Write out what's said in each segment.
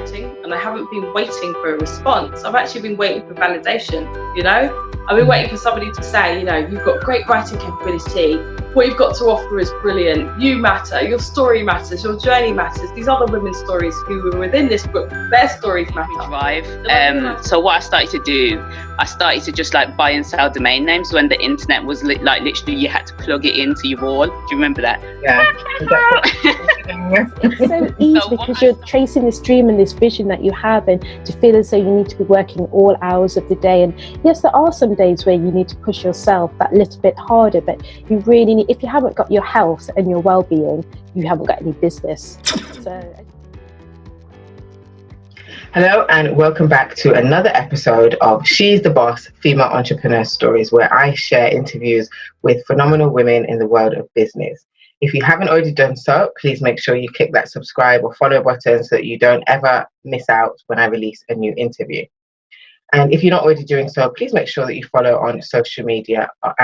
writing, and I haven't been waiting for a response. I've actually been waiting for validation, you know? I've been waiting for somebody to say, you know, you've got great writing capability, what you've got to offer is brilliant, you matter, your story matters, your journey matters, these other women's stories who were within this book, their stories matter. Drive. So what I started to do, I started to just like buy and sell domain names when the internet was like literally you had to plug it into your wall. Do you remember that? Yeah. It's so easy because you're chasing this dream and this vision that you have, and to feel as though you need to be working all hours of the day. And yes, there are some days where you need to push yourself that little bit harder, but you really need, if you haven't got your health and your well-being, you haven't got any business. Hello and welcome back to another episode of She's the Boss Female Entrepreneur Stories, where I share interviews with phenomenal women in the world of business. If you haven't already done so, please make sure you click that subscribe or follow button so that you don't ever miss out when I release a new interview. And if you're not already doing so, please make sure that you follow on social media on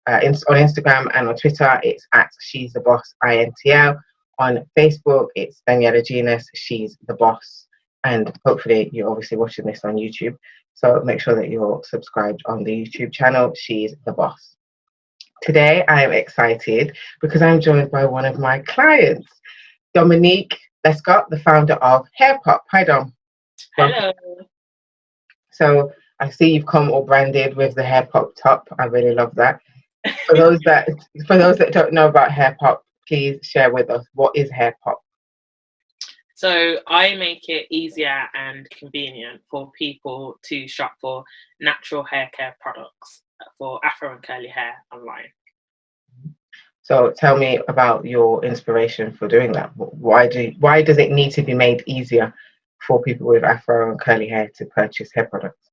Instagram and on Twitter. It's at She's the Boss INTL. On Facebook, it's Daniela Genus, She's the Boss. And hopefully you're obviously watching this on YouTube. So make sure that you're subscribed on the YouTube channel, She's the Boss. Today, I am excited because I'm joined by one of my clients, Dominique Lescott, the founder of Hair Popp. Hi, Dom. Hello. So I see you've come all branded with the Hair Popp top. I really love that. For those that don't know about Hair Popp, please share with us, what is Hair Popp? So I make it easier and convenient for people to shop for natural hair care products for Afro and curly hair online. So tell me about your inspiration for doing that. Why does it need to be made easier for people with Afro and curly hair to purchase hair products?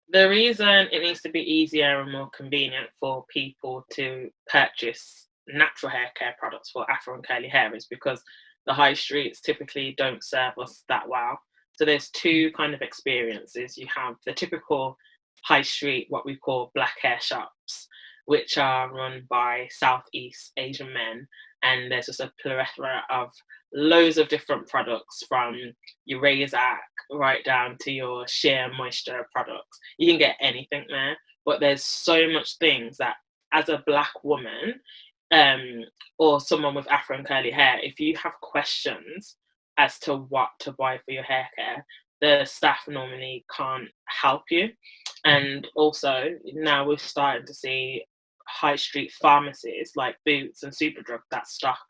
The reason it needs to be easier and more convenient for people to purchase natural hair care products for Afro and curly hair is because the high streets typically don't serve us that well. So there's two kind of experiences. You have the typical high street, what we call black hair shops, which are run by Southeast Asian men. And there's just a plethora of loads of different products, from your razor right down to your sheer moisture products. You can get anything there, but there's so much things that as a black woman, or someone with Afro and curly hair, if you have questions as to what to buy for your hair care, the staff normally can't help you. And also now we're starting to see high street pharmacies like Boots and Superdrug that stock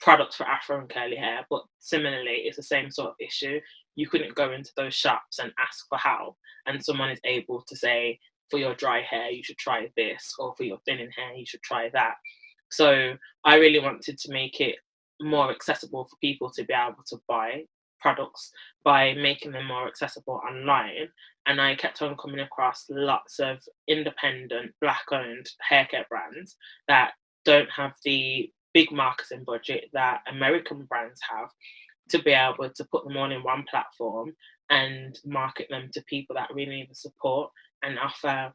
products for Afro and curly hair, but similarly it's the same sort of issue. You couldn't go into those shops and ask for help, and someone is able to say, for your dry hair you should try this, or for your thinning hair you should try that. So I really wanted to make it more accessible for people to be able to buy products by making them more accessible online. And I kept on coming across lots of independent Black-owned hair care brands that don't have the big marketing budget that American brands have, to be able to put them all in one platform and market them to people that really need the support, and offer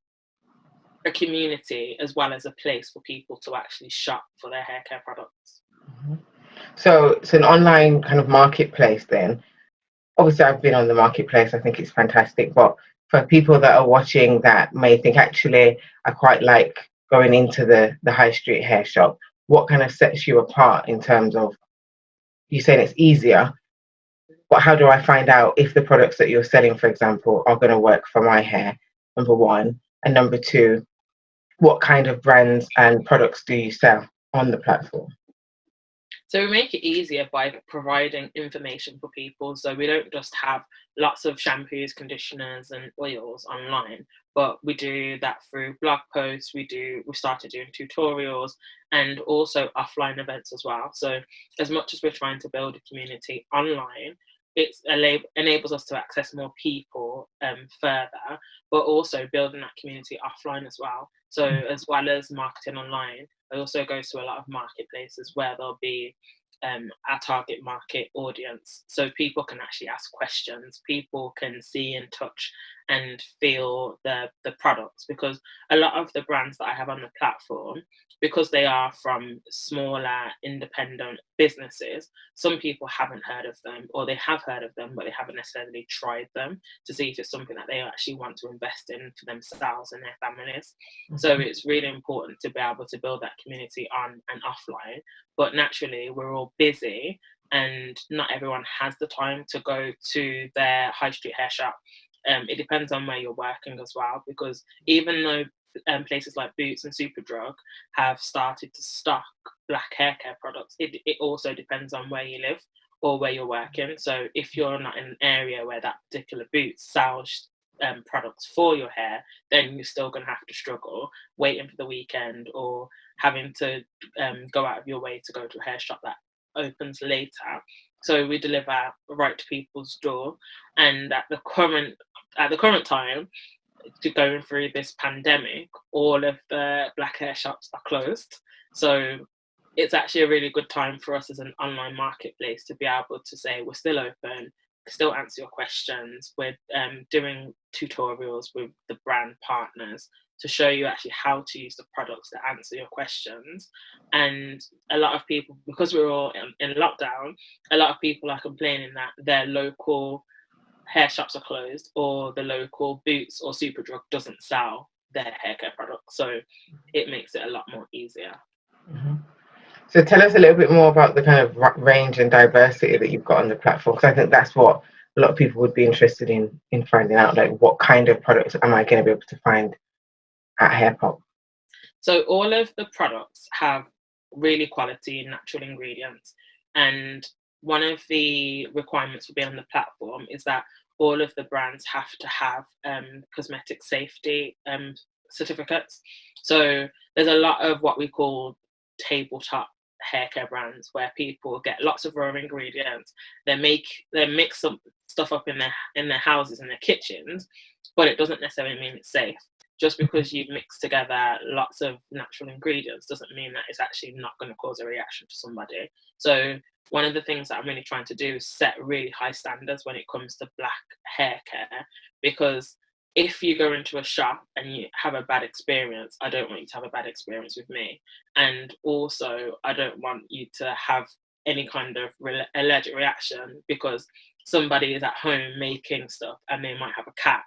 a community as well as a place for people to actually shop for their hair care products. Mm-hmm. So it's an online kind of marketplace then. Obviously I've been on the marketplace, I think it's fantastic, but for people that are watching that may think, actually I quite like going into the high street hair shop, what kind of sets you apart in terms of, you saying it's easier, but how do I find out if the products that you're selling, for example, are going to work for my hair, number one, and number two, what kind of brands and products do you sell on the platform? So we make it easier by providing information for people. So we don't just have lots of shampoos, conditioners and oils online, but we do that through blog posts. We started doing tutorials and also offline events as well. So as much as we're trying to build a community online, it enables us to access more people further, but also building that community offline as well. So as well as marketing online, I also go to a lot of marketplaces where there'll be our target market audience. So people can actually ask questions, people can see and touch and feel the products, because a lot of the brands that I have on the platform, because they are from smaller independent businesses, some people haven't heard of them, or they have heard of them, but they haven't necessarily tried them to see if it's something that they actually want to invest in for themselves and their families. So it's really important to be able to build that community on and offline. But naturally, we're all busy, and not everyone has the time to go to their high street hair shop. It depends on where you're working as well, because even though places like Boots and Superdrug have started to stock black hair care products, it also depends on where you live or where you're working. So if you're not in an area where that particular Boots sells products for your hair, then you're still going to have to struggle waiting for the weekend, or having to go out of your way to go to a hair shop that opens later. So we deliver right to people's door, and at the current time, to going through this pandemic, all of the black hair shops are closed. So it's actually a really good time for us as an online marketplace to be able to say we're still open, still answer your questions. We're doing tutorials with the brand partners to show you actually how to use the products to answer your questions. And a lot of people, because we're all in lockdown, a lot of people are complaining that their local hair shops are closed, or the local Boots or Superdrug doesn't sell their hair care products. So it makes it a lot more easier. Mm-hmm. So tell us a little bit more about the kind of range and diversity that you've got on the platform, because I think that's what a lot of people would be interested in finding out, like what kind of products am I going to be able to find at Hair Popp? So all of the products have really quality natural ingredients, and one of the requirements for being on the platform is that all of the brands have to have cosmetic safety certificates. So there's a lot of what we call tabletop hair care brands, where people get lots of raw ingredients, they mix some stuff up in their houses, in their kitchens, but it doesn't necessarily mean it's safe. Just because you mix together lots of natural ingredients doesn't mean that it's actually not going to cause a reaction to somebody. So one of the things that I'm really trying to do is set really high standards when it comes to black hair care, because if you go into a shop and you have a bad experience, I don't want you to have a bad experience with me. And also, I don't want you to have any kind of allergic reaction because somebody is at home making stuff and they might have a cat,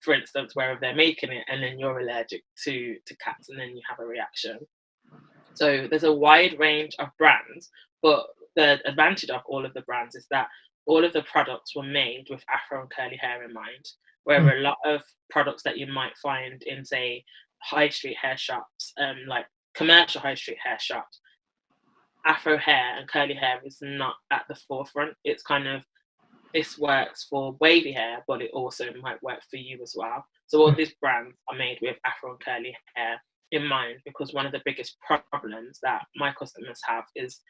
for instance, wherever they're making it, and then you're allergic to cats, and then you have a reaction. So there's a wide range of brands, but the advantage of all of the brands is that all of the products were made with Afro and curly hair in mind. Where a lot of products that you might find in, say, high street hair shops, like commercial high street hair shops, Afro hair and curly hair is not at the forefront. It's kind of, this works for wavy hair, but it also might work for you as well. So all these brands are made with Afro and curly hair in mind, because one of the biggest problems that my customers have is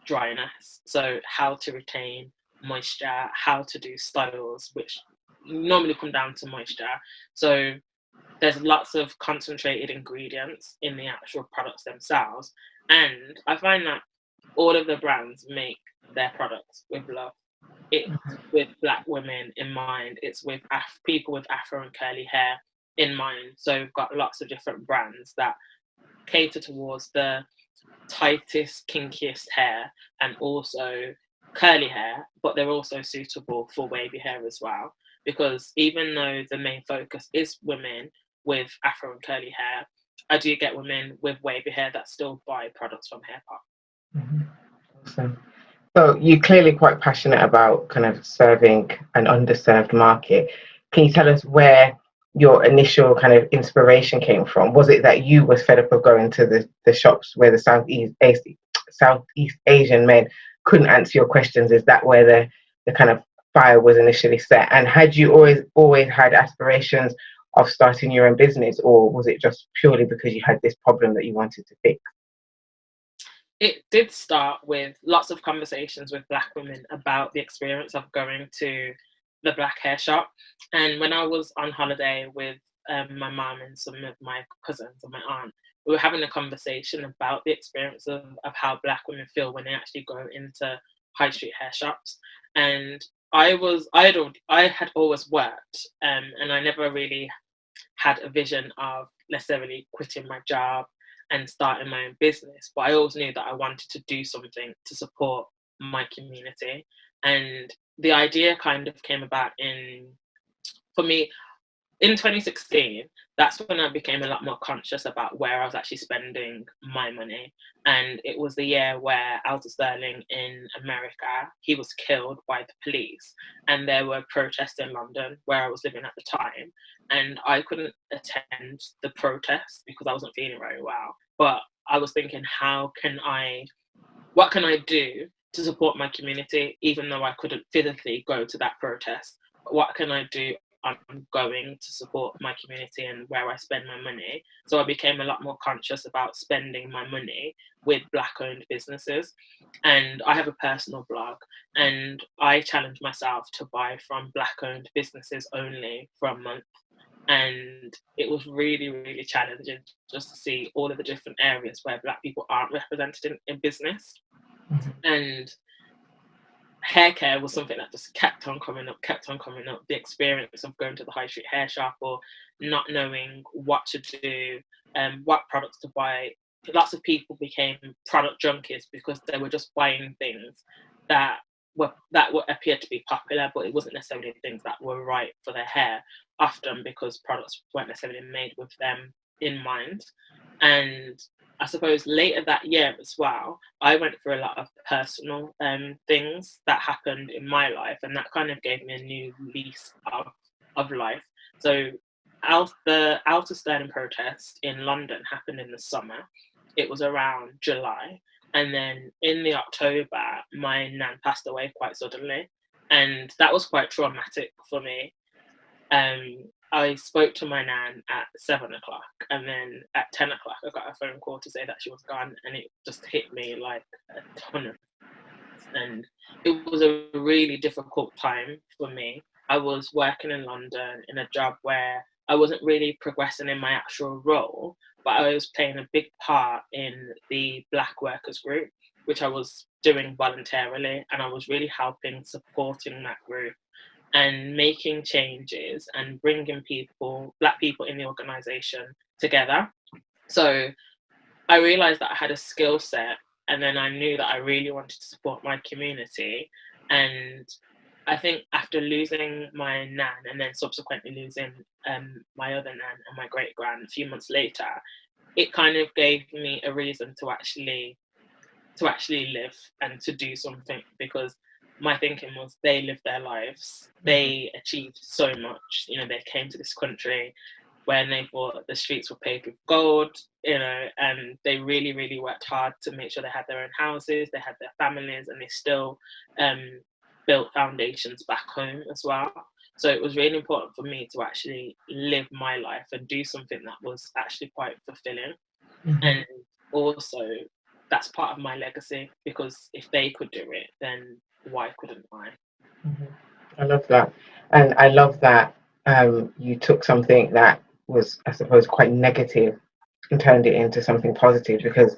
dryness. So how to retain moisture, how to do styles, which normally come down to moisture. So there's lots of concentrated ingredients in the actual products themselves. And I find that all of the brands make their products with love. It's with black women in mind. It's with people with Afro and curly hair in mind. So we've got lots of different brands that cater towards the tightest, kinkiest hair, and also curly hair, but they're also suitable for wavy hair as well. Because even though the main focus is women with Afro and curly hair, I do get women with wavy hair that still buy products from Hair Popp. Mm-hmm. Awesome. So you're clearly quite passionate about kind of serving an underserved market. Can you tell us where your initial kind of inspiration came from? Was it that you was fed up of going to the shops where the Southeast Asian men couldn't answer your questions? Is that where the kind of fire was initially set? And had you always had aspirations of starting your own business, or was it just purely because you had this problem that you wanted to fix? It did start with lots of conversations with black women about the experience of going to the black hair shop. And when I was on holiday with my mum and some of my cousins and my aunt, we were having a conversation about the experience of how black women feel when they actually go into high street hair shops. And I had always worked, and I never really had a vision of necessarily quitting my job and starting my own business, but I always knew that I wanted to do something to support my community. And the idea kind of came about for me, in 2016. That's when I became a lot more conscious about where I was actually spending my money. And it was the year where Alton Sterling in America, he was killed by the police. And there were protests in London where I was living at the time. And I couldn't attend the protest because I wasn't feeling very well. But I was thinking, what can I do to support my community, even though I couldn't physically go to that protest? What can I do ongoing to support my community and where I spend my money? So I became a lot more conscious about spending my money with Black-owned businesses. And I have a personal blog, and I challenged myself to buy from Black-owned businesses only for a month. And it was really, really challenging just to see all of the different areas where Black people aren't represented in business. And hair care was something that just kept on coming up. The experience of going to the high street hair shop or not knowing what to do, what products to buy. Lots of people became product junkies because they were just buying things that appeared to be popular, but it wasn't necessarily things that were right for their hair, often because products weren't necessarily made with them in mind. And I suppose later that year as well, I went through a lot of personal things that happened in my life, and that kind of gave me a new lease of life. So the Alton Sterling protest in London happened in the summer. It was around July. And then in the October, my nan passed away quite suddenly. And that was quite traumatic for me. I spoke to my nan at 7 o'clock, and then at 10 o'clock, I got a phone call to say that she was gone, and it just hit me like a ton of. And it was a really difficult time for me. I was working in London in a job where I wasn't really progressing in my actual role, but I was playing a big part in the Black Workers Group, which I was doing voluntarily, and I was really supporting that group and making changes and bringing Black people in the organisation together. So I realised that I had a skill set, and then I knew that I really wanted to support my community. And I think after losing my nan and then subsequently losing my other nan and my great-grand a few months later, it kind of gave me a reason to actually live and to do something, because my thinking was they lived their lives, they achieved so much. They came to this country when they thought the streets were paved with gold, and they really, really worked hard to make sure they had their own houses, they had their families, and they still built foundations back home as well. So it was really important for me to actually live my life and do something that was actually quite fulfilling. And also, that's part of my legacy, because if they could do it, then why couldn't I? I love that. And I love that you took something that was, I suppose, quite negative and turned it into something positive, because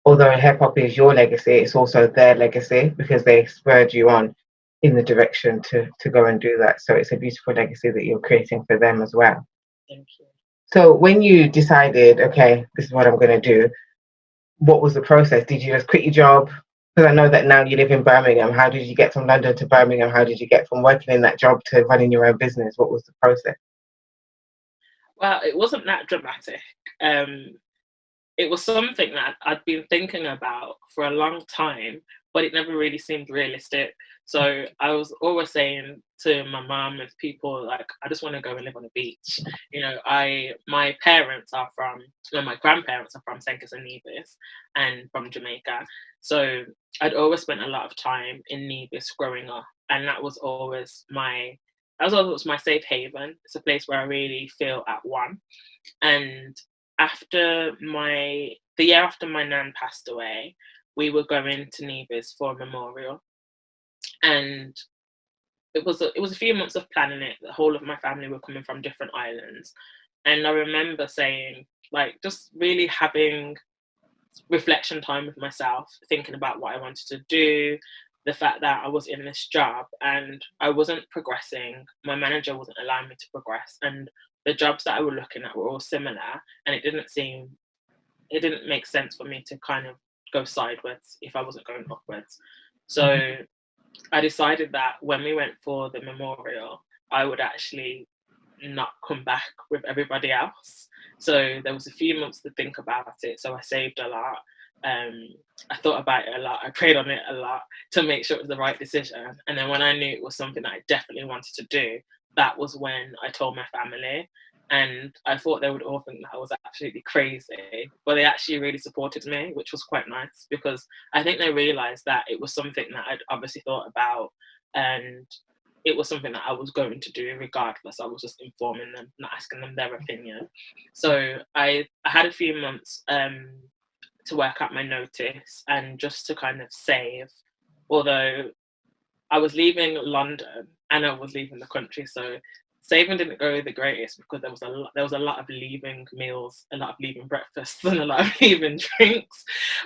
although Hair Popp is your legacy, it's also their legacy, because they spurred you on in the direction to go and do that. So it's a beautiful legacy that you're creating for them as well. Thank you. So when you decided, okay, this is what I'm going to do, what was the process? Did you just quit your job? Because I know that now you live in Birmingham. How did you get from London to Birmingham? How did you get from working in that job to running your own business? What was the process? Well, it wasn't that dramatic. It was something that I'd been thinking about for a long time, but it never really seemed realistic. So I was always saying to my mum and people, like, I just want to go and live on a beach. My grandparents are from St. Kitts and Nevis and from Jamaica. So I'd always spent a lot of time in Nevis growing up, and that was always my safe haven. It's a place where I really feel at one. And the year after my nan passed away, we were going to Nevis for a memorial. And it was a few months of planning it. The whole of my family were coming from different islands. And I remember saying, like, just really having reflection time with myself, thinking about what I wanted to do, the fact that I was in this job and I wasn't progressing. My manager wasn't allowing me to progress. And the jobs that I was looking at were all similar, and it didn't seem it didn't make sense for me to kind of go sideways if I wasn't going upwards. So I decided that when we went for the memorial, I would actually not come back with everybody else. So there was a few months to think about it. So I saved a lot. I thought about it a lot. I prayed on it a lot to make sure it was the right decision. And then when I knew it was something that I definitely wanted to do, that was when I told my family. And I thought they would all think that I was absolutely crazy, but they actually really supported me, which was quite nice, because I think they realised that it was something that I'd obviously thought about, and it was something that I was going to do regardless. I was just informing them, not asking them their opinion. So I had a few months to work out my notice and just to kind of save, although I was leaving London and I was leaving the country, so saving didn't go the greatest because there was a lot of leaving meals, a lot of leaving breakfasts, and a lot of leaving drinks,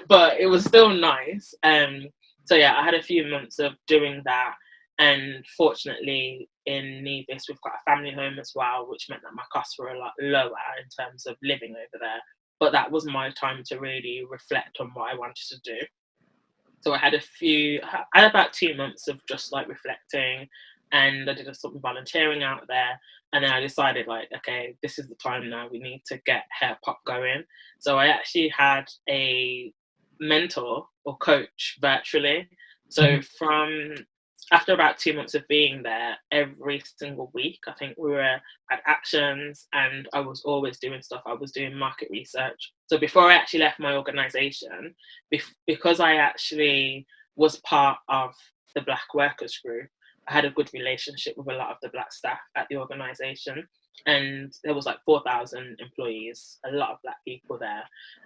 but it was still nice. So yeah, I had a few months of doing that, and fortunately in Nevis we've got a family home as well, which meant that my costs were a lot lower in terms of living over there. But that was my time to really reflect on what I wanted to do. So I had about 2 months of just like reflecting, and I did some volunteering out there. And then I decided, like, okay, this is the time now. We need to get Hair Popp going. So I actually had a mentor or coach virtually. So from after about 2 months of being there, every single week, I think we were at actions, and I was always doing stuff. I was doing market research. So before I actually left my organization, because I actually was part of the Black Workers Group, I had a good relationship with a lot of the Black staff at the organization. And there was like 4,000 employees, a lot of Black people there.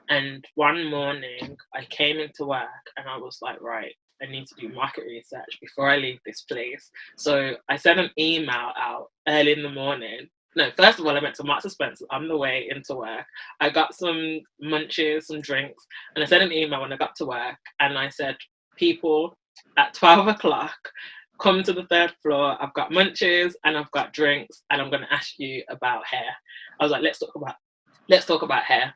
And one morning I came into work and I was like, right, I need to do market research before I leave this place. So I sent an email out early in the morning. No, first of all, I went to Marks and Spencer on the way into work. I got some munchies, some drinks, and I sent an email when I got to work. And I said, people, at 12 o'clock, come to the 3rd floor. I've got munchies and I've got drinks, and I'm going to ask you about hair. I was like, let's talk about hair.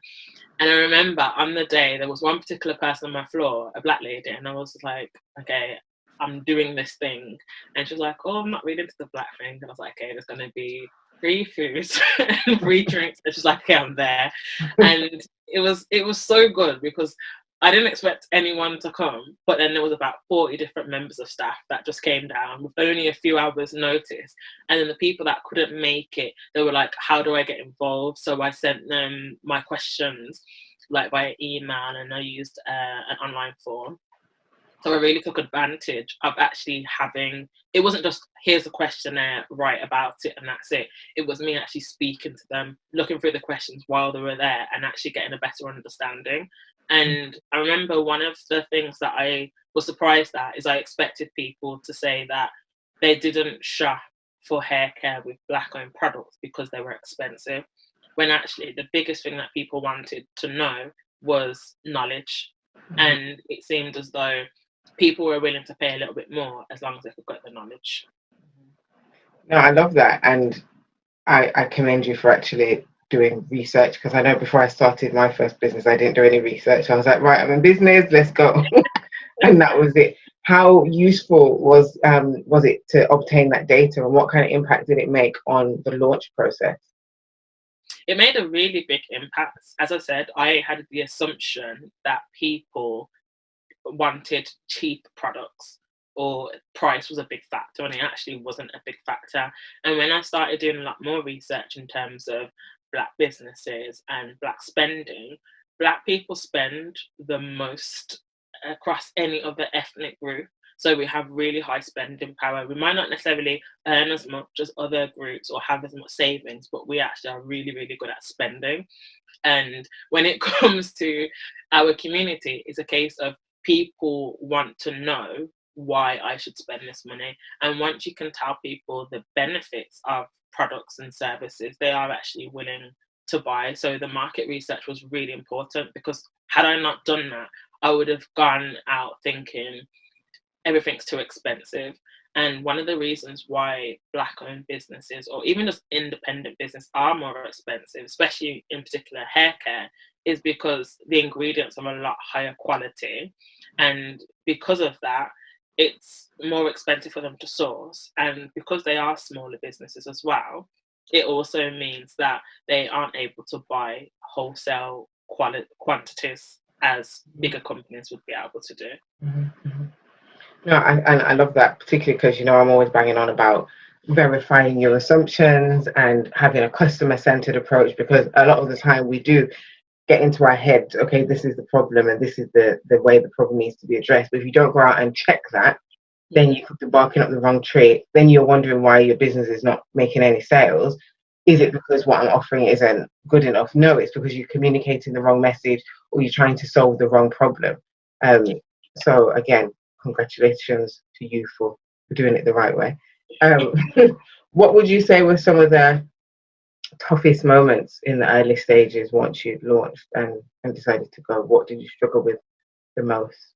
And I remember on the day, there was one particular person on my floor, a Black lady, and I was like, okay, I'm doing this thing. And she was like, oh, I'm not really into the Black thing. And I was like, okay, there's going to be free food and free drinks. And she's like, okay, I'm there. And it was so good because I didn't expect anyone to come, but then there was about 40 different members of staff that just came down with only a few hours notice. And then the people that couldn't make it, they were like, how do I get involved? So I sent them my questions like via email, and I used an online form. So I really took advantage of actually having, it wasn't just, here's a questionnaire, write about it, and that's it. It was me actually speaking to them, looking through the questions while they were there, and actually getting a better understanding. And I remember one of the things that I was surprised at is I expected people to say that they didn't shop for hair care with Black-owned products because they were expensive, when actually the biggest thing that people wanted to know was knowledge. And it seemed as though people were willing to pay a little bit more as long as they could get the knowledge. No, I love that. And I commend you for actually doing research, because I know before I started my first business, I didn't do any research. I was like, right, I'm in business, let's go. And that was it. How useful was it to obtain that data, and what kind of impact did it make on the launch process? It made a really big impact. As I said, I had the assumption that people wanted cheap products or price was a big factor, and it actually wasn't a big factor. And when I started doing a lot more research in terms of Black businesses and Black spending, Black people spend the most across any other ethnic group. So we have really high spending power. We might not necessarily earn as much as other groups or have as much savings, but we actually are really, really good at spending. And when it comes to our community, it's a case of people want to know why I should spend this money. And once you can tell people the benefits of products and services, they are actually willing to buy. So the market research was really important, because had I not done that, I would have gone out thinking everything's too expensive. And one of the reasons why Black-owned businesses, or even just independent business, are more expensive, especially in particular hair care, is because the ingredients are a lot higher quality, and because of that, it's more expensive for them to source. And because they are smaller businesses as well, it also means that they aren't able to buy wholesale quantities as bigger companies would be able to do. No, I love that, particularly because, you know, I'm always banging on about verifying your assumptions and having a customer-centered approach, because a lot of the time we do get into our heads, okay, this is the problem and this is the way the problem needs to be addressed. But if you don't go out and check that, then you could be barking up the wrong tree. Then you're wondering why your business is not making any sales. Is it because what I'm offering isn't good enough? No, it's because you're communicating the wrong message, or you're trying to solve the wrong problem. So again, congratulations to you for doing it the right way. What would you say were some of the toughest moments in the early stages once you'd launched and decided to go? What did you struggle with the most?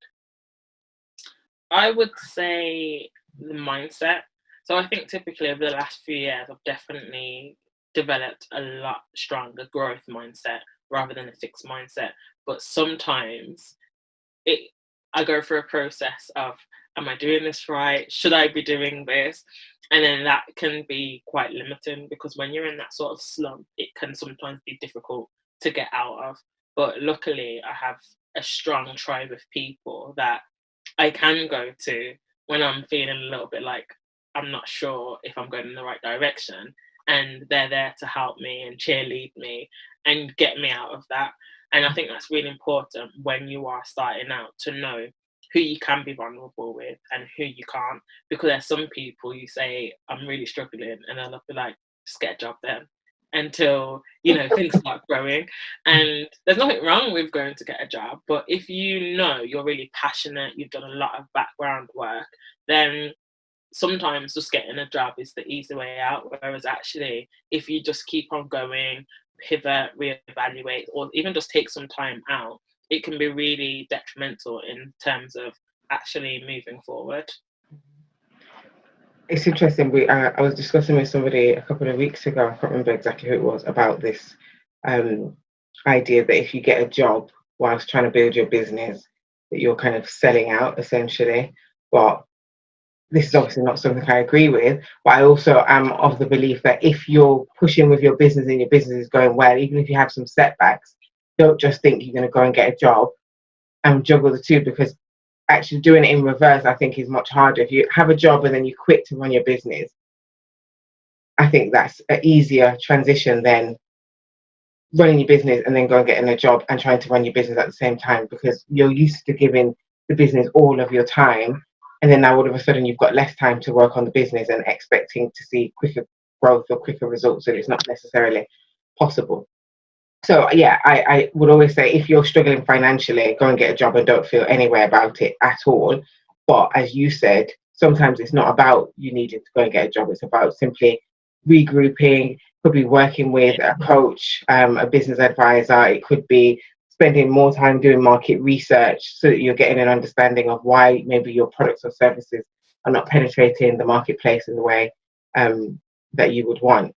I would say the mindset. So I think typically over the last few years, I've definitely developed a lot stronger growth mindset rather than a fixed mindset. But sometimes I go through a process of, am I doing this right? Should I be doing this? And then that can be quite limiting, because when you're in that sort of slump, it can sometimes be difficult to get out of. But luckily, I have a strong tribe of people that I can go to when I'm feeling a little bit like I'm not sure if I'm going in the right direction. And they're there to help me and cheerlead me and get me out of that. And I think that's really important when you are starting out, to know who you can be vulnerable with and who you can't. Because there's some people you say, I'm really struggling, and they'll be like, just get a job then, until, you know, things start growing. And there's nothing wrong with going to get a job, but if you know you're really passionate, you've done a lot of background work, then sometimes just getting a job is the easy way out. Whereas actually, if you just keep on going, pivot, reevaluate, or even just take some time out, it can be really detrimental in terms of actually moving forward. It's interesting. I was discussing with somebody a couple of weeks ago, I can't remember exactly who it was, about this idea that if you get a job whilst trying to build your business, that you're kind of selling out essentially. But this is obviously not something I agree with, but I also am of the belief that if you're pushing with your business and your business is going well, even if you have some setbacks, don't just think you're going to go and get a job and juggle the two, because actually doing it in reverse, I think, is much harder. If you have a job and then you quit to run your business, I think that's an easier transition than running your business and then going getting a job and trying to run your business at the same time, because you're used to giving the business all of your time, and then now all of a sudden you've got less time to work on the business and expecting to see quicker growth or quicker results, and it's not necessarily possible. So yeah, I would always say, if you're struggling financially, go and get a job and don't feel any way about it at all. But as you said, sometimes it's not about you needing to go and get a job. It's about simply regrouping. Could be working with a coach, a business advisor. It could be spending more time doing market research so that you're getting an understanding of why maybe your products or services are not penetrating the marketplace in the way that you would want.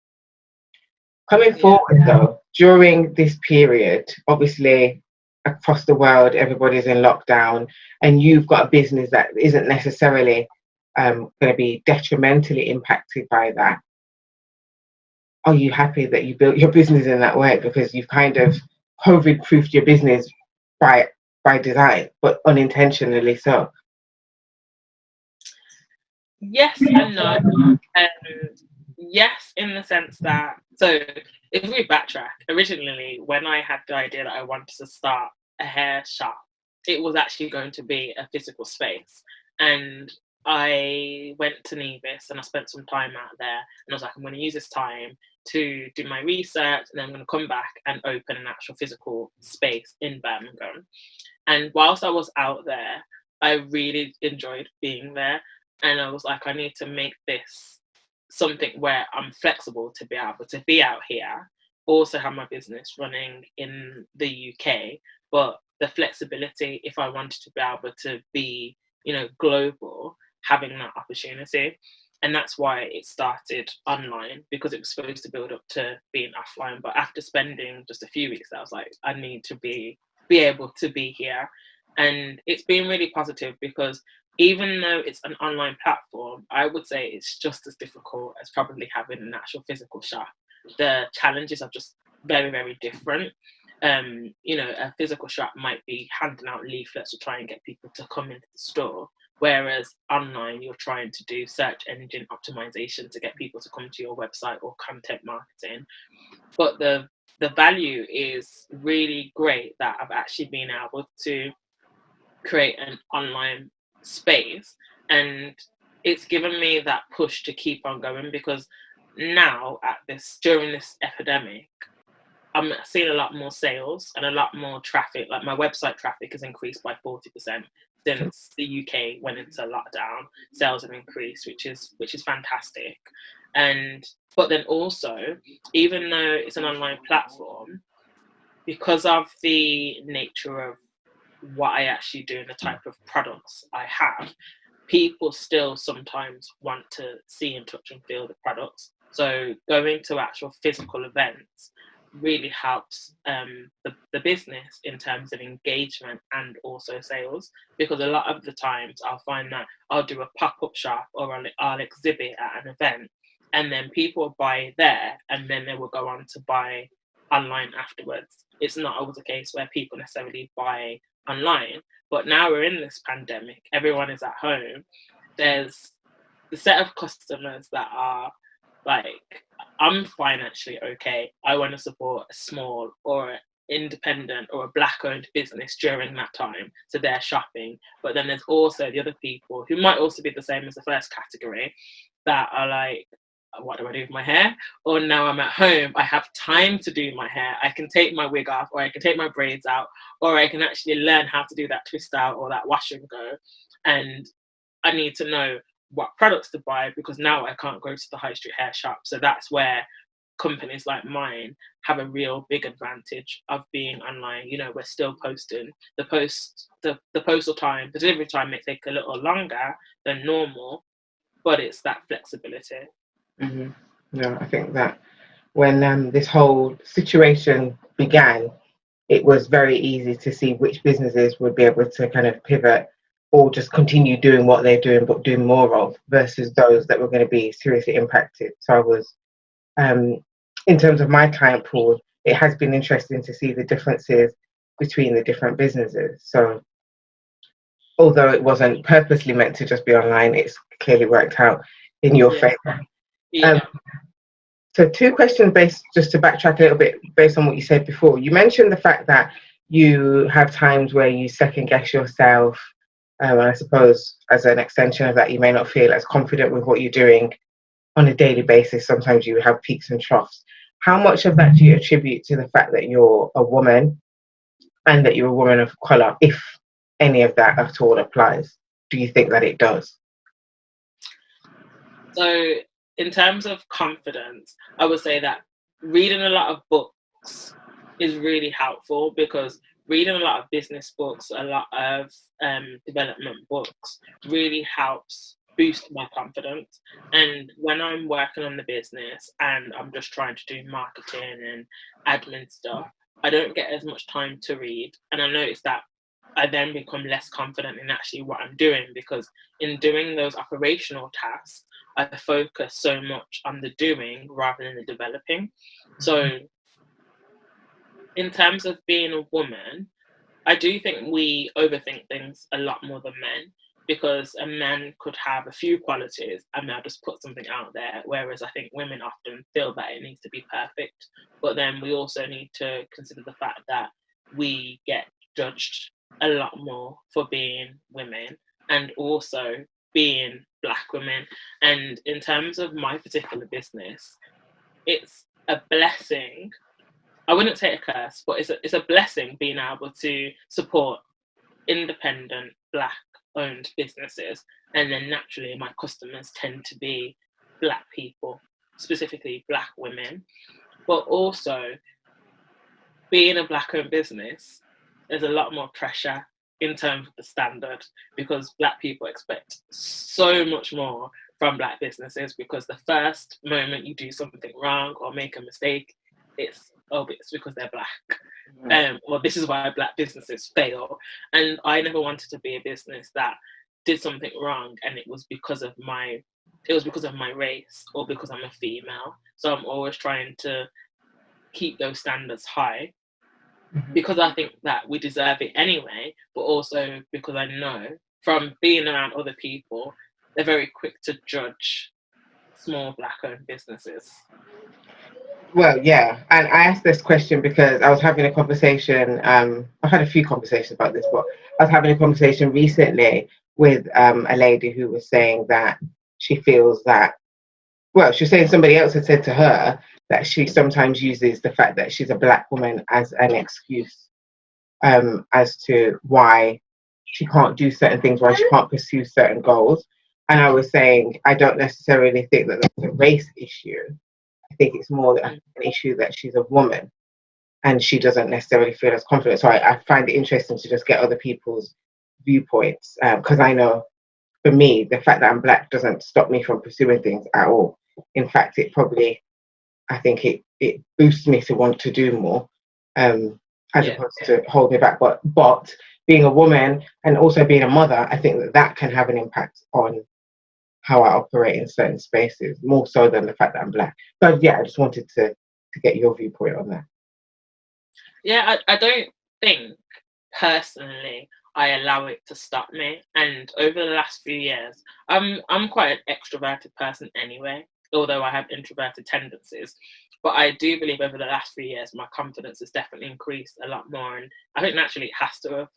Coming forward though, during this period, obviously across the world, everybody's in lockdown, and you've got a business that isn't necessarily going to be detrimentally impacted by that. Are you happy that you built your business in that way? Because you've kind of COVID-proofed your business by design, but unintentionally so. Yes and no. Yes, in the sense that, so if we backtrack, originally when I had the idea that I wanted to start a hair shop, it was actually going to be a physical space. And I went to Nevis and I spent some time out there, and I was like, I'm going to use this time to do my research, and then I'm going to come back and open an actual physical space in Birmingham. And whilst I was out there, I really enjoyed being there. And I was like, I need to make this something where I'm flexible to be able to be out here, also have my business running in the UK, but the flexibility, if I wanted to be able to be, you know, global, having that opportunity. And that's why it started online, because it was supposed to build up to being offline. But after spending just a few weeks, I was like, I need to be able to be here. And it's been really positive, because even though it's an online platform, I would say it's just as difficult as probably having an actual physical shop. The challenges are just very, very different. You know, a physical shop might be handing out leaflets to try and get people to come into the store, whereas online you're trying to do search engine optimization to get people to come to your website, or content marketing. But the value is really great that I've actually been able to create an online space, and it's given me that push to keep on going, because now during this epidemic, I'm seeing a lot more sales and a lot more traffic. Like, my website traffic has increased by 40% since the UK went into lockdown. Sales have increased, which is fantastic. But then also, even though it's an online platform, because of the nature of what I actually do and the type of products I have, people still sometimes want to see and touch and feel the products. So going to actual physical events really helps the business in terms of engagement and also sales, because a lot of the times I'll find that I'll do a pop-up shop, or I'll exhibit at an event, and then people will buy there and then they will go on to buy online afterwards. It's not always a case where people necessarily buy online, but now we're in this pandemic, everyone is at home, there's the set of customers that are like, I'm financially okay, I want to support a small or independent or a black owned business during that time, so they're shopping. But then there's also the other people who might also be the same as the first category, that are like, what do I do with my hair? Or now I'm at home, I have time to do my hair, I can take my wig off, or I can take my braids out, or I can actually learn how to do that twist out or that wash and go. And I need to know what products to buy, because now I can't go to the high street hair shop. So that's where companies like mine have a real big advantage of being online. You know, we're still posting the postal time, the delivery time may take a little longer than normal, but it's that flexibility. Mm-hmm. No, I think that when this whole situation began, it was very easy to see which businesses would be able to kind of pivot or just continue doing what they're doing but doing more of, versus those that were going to be seriously impacted. So I was, in terms of my client pool, it has been interesting to see the differences between the different businesses. So although it wasn't purposely meant to just be online, it's clearly worked out in your favor. Yeah. So 2 questions just to backtrack a little bit based on what you said before. You mentioned the fact that you have times where you second guess yourself. And I suppose as an extension of that, you may not feel as confident with what you're doing on a daily basis. Sometimes you have peaks and troughs. How much of that do you attribute to the fact that you're a woman and that you're a woman of colour, if any of that at all applies? Do you think that it does? So in terms of confidence, I would say that reading a lot of books is really helpful, because reading a lot of business books, a lot of development books really helps boost my confidence. And when I'm working on the business and I'm just trying to do marketing and admin stuff, I don't get as much time to read. And I notice that I then become less confident in actually what I'm doing, because in doing those operational tasks, I focus so much on the doing rather than the developing. So in terms of being a woman, I do think we overthink things a lot more than men, because a man could have a few qualities and they'll just put something out there, whereas I think women often feel that it needs to be perfect. But then we also need to consider the fact that we get judged a lot more for being women, and also being black women. And in terms of my particular business, it's a blessing. I wouldn't say a curse, but it's a blessing being able to support independent black owned businesses. And then naturally my customers tend to be black people, specifically black women. But also, being a black owned business, there's a lot more pressure in terms of the standard, because black people expect so much more from Black businesses, because the first moment you do something wrong or make a mistake, it's because they're Black, or this is why Black businesses fail. And I never wanted to be a business that did something wrong and it was because of my race or because I'm a female. So I'm always trying to keep those standards high, because I think that we deserve it anyway, but also because I know from being around other people, they're very quick to judge small Black-owned businesses. Well, yeah, and I asked this question because I was having a conversation. I've had a few conversations about this, but I was having a conversation recently with a lady who was saying that she feels that, well, she was saying somebody else had said to her that she sometimes uses the fact that she's a Black woman as an excuse as to why she can't do certain things, why she can't pursue certain goals. And I was saying, I don't necessarily think that that's a race issue. I think it's more an issue that she's a woman and she doesn't necessarily feel as confident. So I find it interesting to just get other people's viewpoints, because I know for me, the fact that I'm Black doesn't stop me from pursuing things at all. In fact, I think it boosts me to want to do more, as opposed to hold me back. But being a woman and also being a mother, I think that can have an impact on how I operate in certain spaces, more so than the fact that I'm Black. So yeah, I just wanted to get your viewpoint on that. Yeah, I don't think personally I allow it to stop me. And over the last few years, I'm quite an extroverted person anyway, although I have introverted tendencies. But I do believe over the last few years, my confidence has definitely increased a lot more. And I think naturally it has to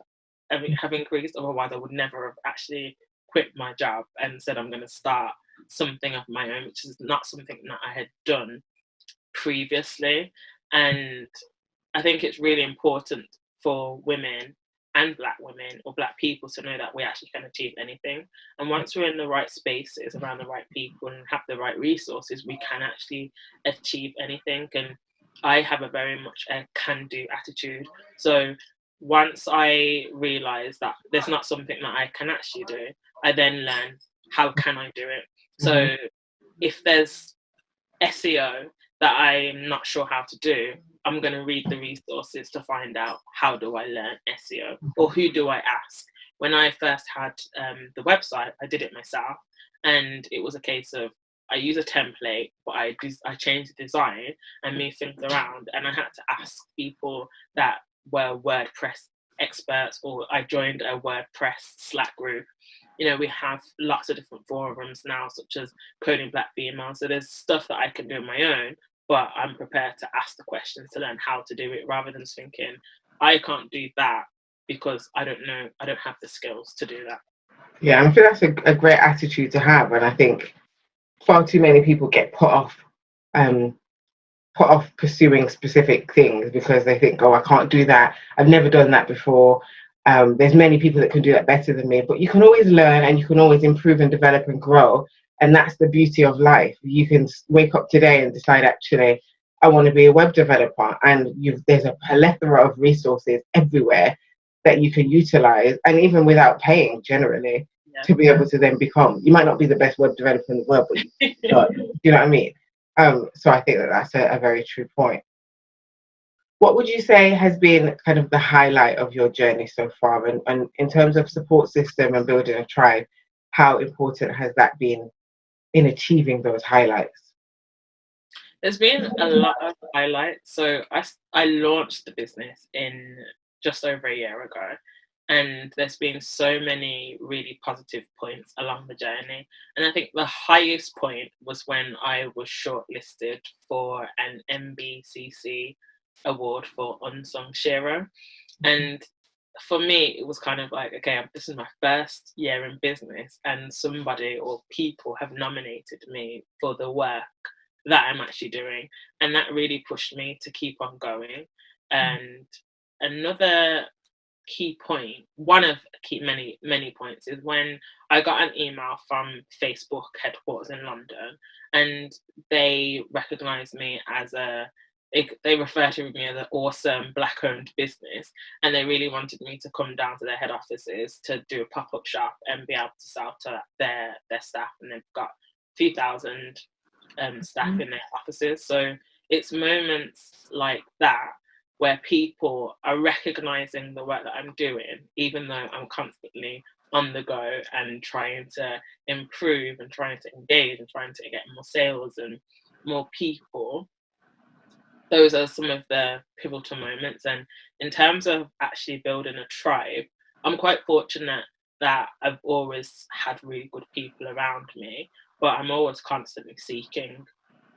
have increased, otherwise I would never have actually quit my job and said I'm going to start something of my own, which is not something that I had done previously. And I think it's really important for women and Black women or Black people to know that we actually can achieve anything. And once we're in the right spaces around the right people and have the right resources, we can actually achieve anything. And I have a very much a can-do attitude. So once I realise that there's not something that I can actually do, I then learn how can I do it. So if there's SEO that I'm not sure how to do, I'm going to read the resources to find out how do I learn SEO or who do I ask. When I first had the website, I did it myself, and it was a case of I use a template, but I changed the design and moved things around, and I had to ask people that were WordPress experts, or I joined a WordPress Slack group. You know, we have lots of different forums now, such as Coding Black Females. So there's stuff that I can do on my own, but I'm prepared to ask the questions to learn how to do it, rather than thinking I can't do that because I don't know, I don't have the skills to do that. Yeah, I think that's a great attitude to have, and I think far too many people get put off pursuing specific things because they think, oh, I can't do that. I've never done that before. There's many people that can do that better than me, but you can always learn and you can always improve and develop and grow. And that's the beauty of life. You can wake up today and decide, actually, I want to be a web developer. And there's a plethora of resources everywhere that you can utilize, and even without paying generally, to be able to then become, you might not be the best web developer in the world, but you know what I mean? So I think that that's a very true point. What would you say has been kind of the highlight of your journey so far? And in terms of support system and building a tribe, how important has that been in achieving those highlights? There's been a lot of highlights. So I launched the business in just over a year ago, and there's been so many really positive points along the journey. And I think the highest point was when I was shortlisted for an MBCC award for Unsung Hero. And for me, it was kind of like, okay, this is my first year in business, and somebody or people have nominated me for the work that I'm actually doing. And that really pushed me to keep on going. And another key point, one of many points, is when I got an email from Facebook headquarters in London, and they recognized me as they refer to me as an awesome Black-owned business, and they really wanted me to come down to their head offices to do a pop-up shop and be able to sell to their staff. And they've got few thousand staff in their offices. So it's moments like that where people are recognizing the work that I'm doing, even though I'm constantly on the go and trying to improve and trying to engage and trying to get more sales and more people. Those are some of the pivotal moments. And in terms of actually building a tribe, I'm quite fortunate that I've always had really good people around me, but I'm always constantly seeking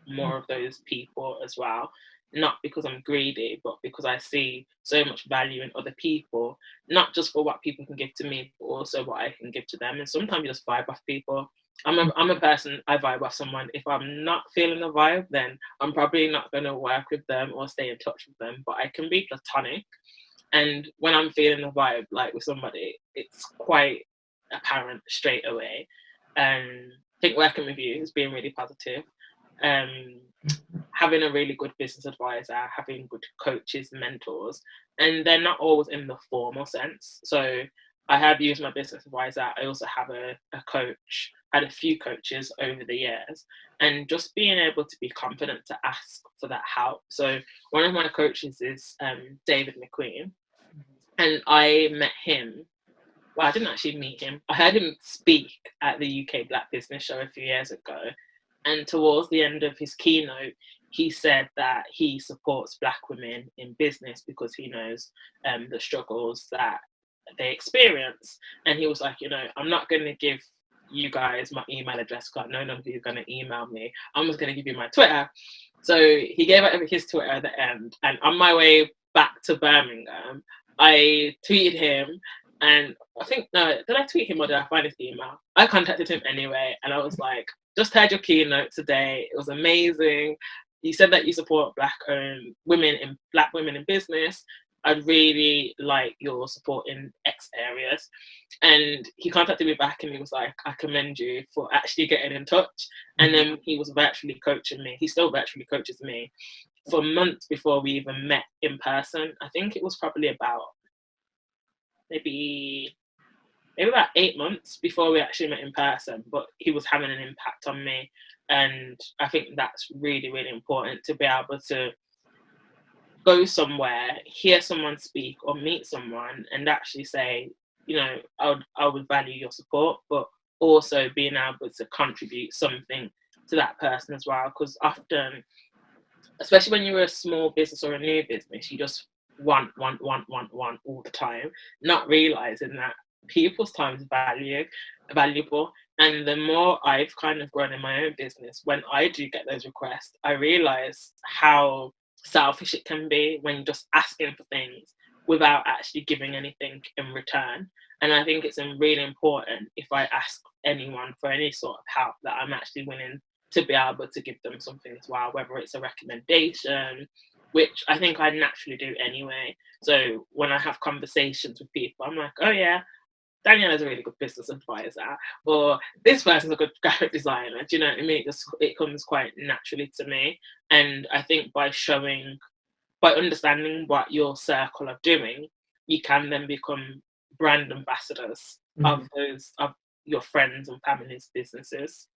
more of those people as well. Not because I'm greedy, but because I see so much value in other people, not just for what people can give to me, but also what I can give to them. And sometimes you just vibe off people. I'm a person, I vibe off someone. If I'm not feeling the vibe, then I'm probably not going to work with them or stay in touch with them, but I can be platonic. And when I'm feeling the vibe, like with somebody, it's quite apparent straight away. And I think working with you has been really positive. Having a really good business advisor, having good coaches, mentors, and they're not always in the formal sense. So I have used my business advisor. I also have a coach, had a few coaches over the years, and just being able to be confident to ask for that help. So one of my coaches is David McQueen, and I met him. Well, I didn't actually meet him. I heard him speak at the UK Black Business Show a few years ago. And towards the end of his keynote, he said that he supports Black women in business because he knows the struggles that they experience. And he was like, I'm not going to give you guys my email address because I know none of you are going to email me. I'm just going to give you my Twitter. So he gave out his Twitter at the end. And on my way back to Birmingham, I tweeted him. And I think, no, did I tweet him or did I find his email? I contacted him anyway. And I was like, just heard your keynote today. It was amazing. You said that you support Black women in business. I'd really like your support in X areas. And he contacted me back and he was like, I commend you for actually getting in touch. And then he was virtually coaching me. He still virtually coaches me for months before we even met in person. I think it was probably about maybe about 8 months before we actually met in person, but he was having an impact on me. And I think that's really, really important, to be able to go somewhere, hear someone speak or meet someone and actually say, I would value your support, but also being able to contribute something to that person as well. Because often, especially when you're a small business or a new business, you just want all the time, not realizing that people's time is valuable. And the more I've kind of grown in my own business, when I do get those requests, I realize how selfish it can be when you're just asking for things without actually giving anything in return. And I think it's really important, if I ask anyone for any sort of help, that I'm actually willing to be able to give them something as well, whether it's a recommendation, which I think I naturally do anyway. So when I have conversations with people, I'm like, oh yeah, Daniela's a really good business advisor, or this person's a good graphic designer. Do you know what I mean? It comes quite naturally to me. And I think by understanding what your circle are doing, you can then become brand ambassadors of your friends and family's businesses.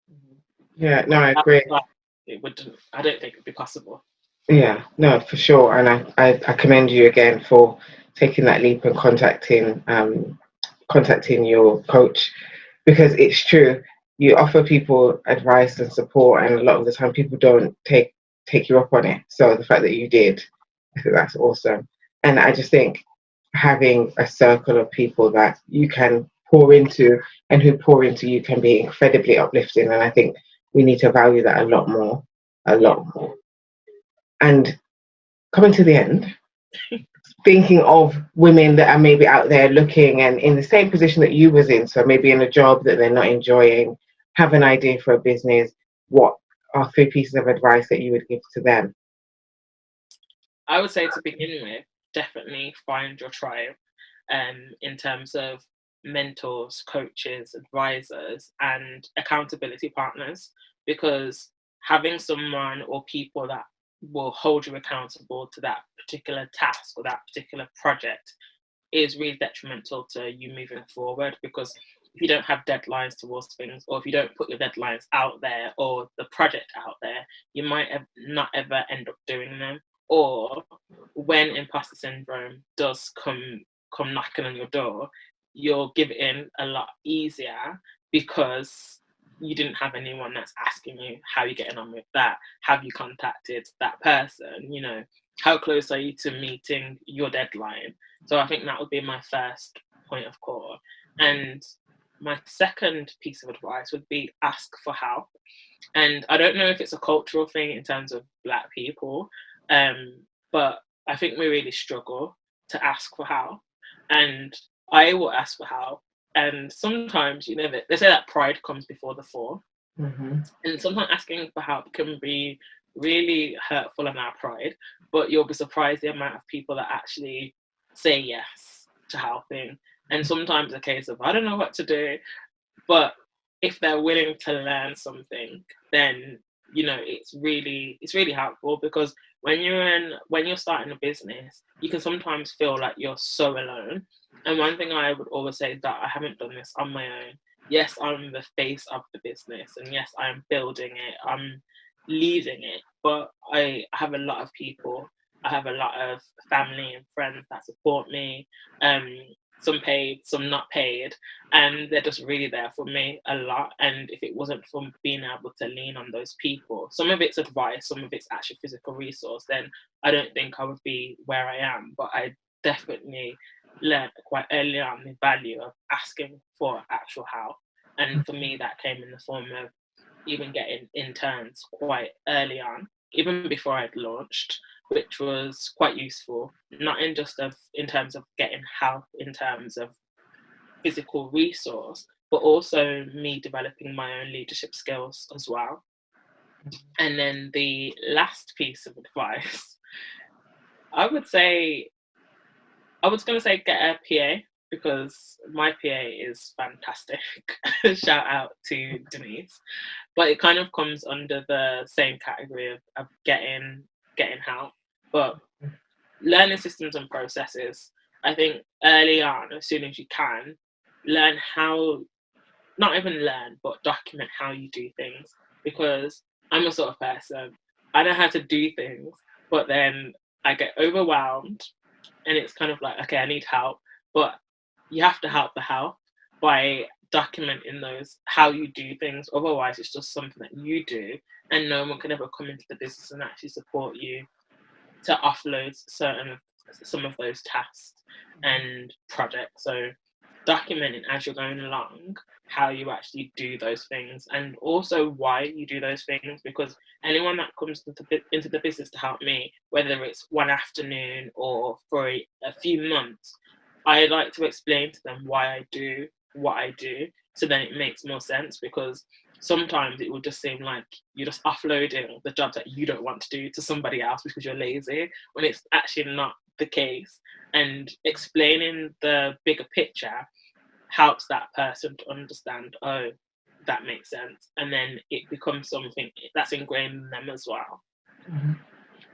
Yeah, no, I agree. I don't think it'd be possible. Yeah, no, for sure. And I commend you again for taking that leap and contacting your coach, because it's true. You offer people advice and support, and a lot of the time people don't take you up on it. So the fact that you did, I think that's awesome. And I just think having a circle of people that you can pour into and who pour into you can be incredibly uplifting. And I think we need to value that a lot more. And coming to the end, thinking of women that are maybe out there looking and in the same position that you was in, so maybe in a job that they're not enjoying, have an idea for a business, what are 3 pieces of advice that you would give to them? I would say, to begin with, definitely find your tribe, in terms of mentors, coaches, advisors, and accountability partners, because having someone or people that will hold you accountable to that particular task or that particular project is really detrimental to you moving forward. Because if you don't have deadlines towards things, or if you don't put your deadlines out there or the project out there, you might not ever end up doing them. Or when imposter syndrome does come knocking on your door, you'll give in a lot easier because you didn't have anyone that's asking you how you're getting on with that. Have you contacted that person? You know, how close are you to meeting your deadline? So I think that would be my first point of call. And my second piece of advice would be ask for help. And I don't know if it's a cultural thing in terms of Black people, but I think we really struggle to ask for help. And I will ask for help. And sometimes, you know, they say that pride comes before the fall. Mm-hmm. And sometimes asking for help can be really hurtful on our pride, but you'll be surprised the amount of people that actually say yes to helping. And sometimes a case of, I don't know what to do, but if they're willing to learn something, then, you know, it's really helpful, because when you're starting a business, you can sometimes feel like you're so alone. And one thing I would always say is that I haven't done this on my own. Yes, I'm the face of the business, and yes, I'm building it, I'm leading it, but I have a lot of people. I have a lot of family and friends that support me, some paid, some not paid, and they're just really there for me a lot. And if it wasn't for being able to lean on those people, some of it's advice, some of it's actual physical resource, then I don't think I would be where I am. But I definitely learned quite early on the value of asking for actual help. And for me, that came in the form of even getting interns quite early on, even before I'd launched, which was quite useful, not in just in terms of getting help in terms of physical resource, but also me developing my own leadership skills as well. And then the last piece of advice, I was going to say get a PA, because my PA is fantastic. Shout out to Denise. But it kind of comes under the same category of getting help. But learning systems and processes, I think early on, as soon as you can, learn how, not even learn, but document how you do things. Because I'm a sort of person, I know how to do things, but then I get overwhelmed, and it's kind of like, okay, I need help. But you have to help the help by documenting those, how you do things. Otherwise, it's just something that you do, and no one can ever come into the business and actually support you to offload some of those tasks and projects. So documenting as you're going along how you actually do those things, and also why you do those things, because anyone that comes into the business to help me, whether it's one afternoon or for a few months, I like to explain to them why I do what I do, so then it makes more sense. Because sometimes it will just seem like you're just offloading the job that you don't want to do to somebody else because you're lazy, when it's actually not the case. And explaining the bigger picture helps that person to understand, oh, that makes sense. And then it becomes something that's ingrained in them as well. Mm-hmm.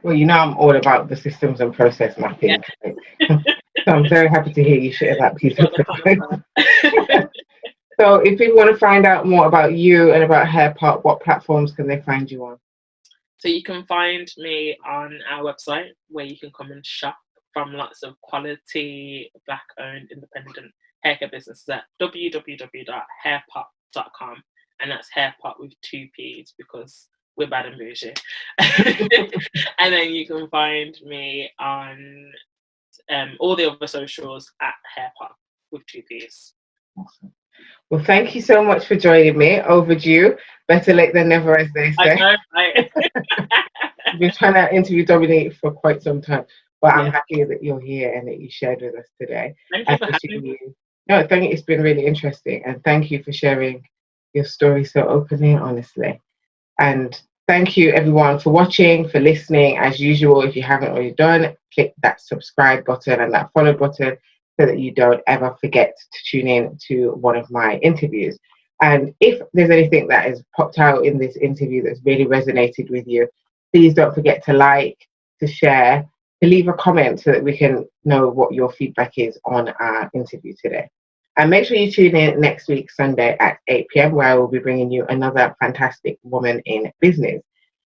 Well, you know, I'm all about the systems and process mapping. Yeah. So I'm very happy to hear you share that piece of advice. So if people want to find out more about you and about Hair Popp, what platforms can they find you on? So you can find me on our website, where you can come and shop from lots of quality Black-owned independent haircare businesses at www.hairpopp.com, and that's Hair Popp with 2 P's, because we're bad and bougie. And then you can find me on all the other socials at Hair Popp with 2 P's. Awesome. Well, thank you so much for joining me. Overdue, better late than never, as they say. I know, right? I've been trying to interview Dominique for quite some time, but I'm happy that you're here and that you shared with us today. Thank you for having me. No, thank you. It's been really interesting, and thank you for sharing your story so openly and honestly. And thank you everyone for watching, for listening. As usual, if you haven't already done, click that subscribe button and that follow button so that you don't ever forget to tune in to one of my interviews. And if there's anything that has popped out in this interview that's really resonated with you, please don't forget to like, to share, to leave a comment so that we can know what your feedback is on our interview today. And make sure you tune in next week, Sunday at 8 p.m, where I will be bringing you another fantastic woman in business.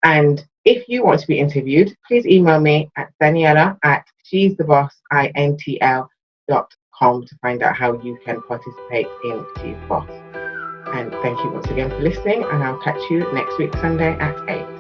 And if you want to be interviewed, please email me at daniela@she'sthebossintl.com to find out how you can participate in She's the Boss. And thank you once again for listening, and I'll catch you next week, Sunday at 8.